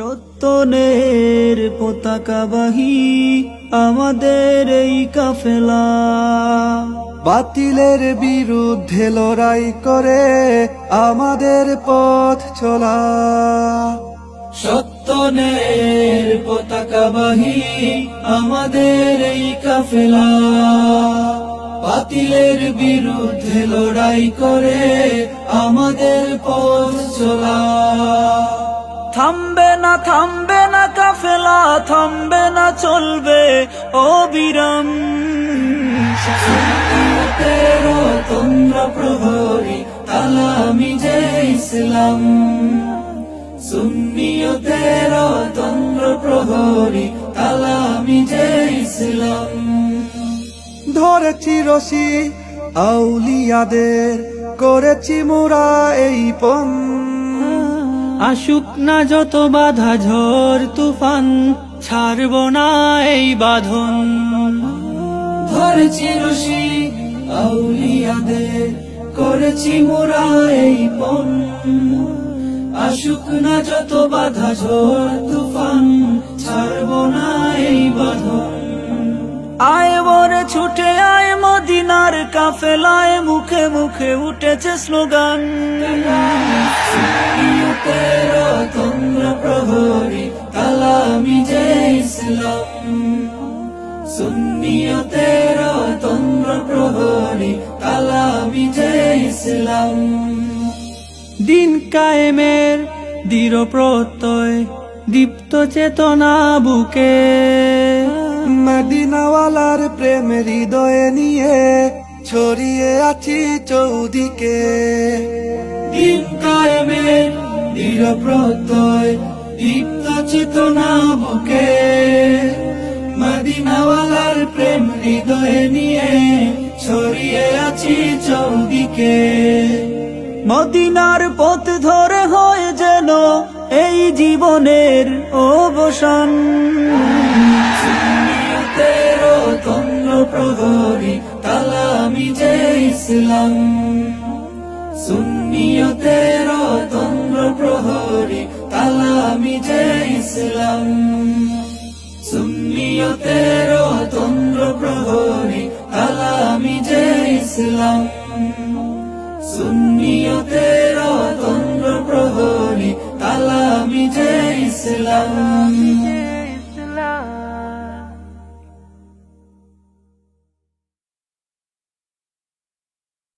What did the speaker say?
সত্যনের পতাকাবাহী আমাদের এই কাফেলা, বাতিলের বিরুদ্ধে লড়াই করে আমাদের পথ চলা। সত্যনের পতাকাবাহী আমাদের এই কাফেলা, বাতিলের বিরুদ্ধে লড়াই করে আমাদের পথ চলা। থামবে না কাফেলা, থামবে না, চলবে অবিরাম। তোমরা প্রহরী তালামি যে ইসলাম, সুন্নিয়তের তন্দ্র প্রহরী তালামি যে ইসলাম। ধরেছি রশি আউলিয়াদের, করেছি মোরা এই পণ। আসুক না যত বাধা ঝড় তুফান, ছাড়ব না এই বাঁধন। ধরেছি রশি আউলিয়াদের, করেছি মোরা এই পণ। আসুক না যত বাধা ঝড় তুফান, ছাড়ব না এই বাঁধন। আয় বরে ছুটে আয় মদিনার কাফেলায়, মুখে মুখে উঠেছে স্লোগান। তন্দ্র প্রহরী তালামি যে ইসলাম, সুন্নিয়তের তন্দ্র প্রহরী তালামি যে ইসলাম। দিন কায়েমের দৃঢ় প্রত্যয়, দীপ্ত চেতনা বুকে, মদিনাওয়ালার প্রেম হৃদয়ে নিয়ে ছড়িয়ে আছি চৌদিকে। দিন কায়েমের দৃঢ় প্রত্যয়, দীপ্ত চেতনা বুকে, মদিনাওয়ালার প্রেম হৃদয়ে নিয়ে ছড়িয়ে আছি চৌদিকে। মদিনার পথ ধরে হয় যেন এই জীবনের অবসান। সুন্নিয়তের তন্দ্র প্রহরী তালামি যে ইসলাম, সুন্নিয়তের তন্দ্র প্রহরী তালামি যে ইসলাম। সুন্নিয়তের তন্দ্র প্রহরী তালামি যে ইসলাম, সুন্নিয়তের তন্দ্র প্রহরী তালামি যে ইসলাম।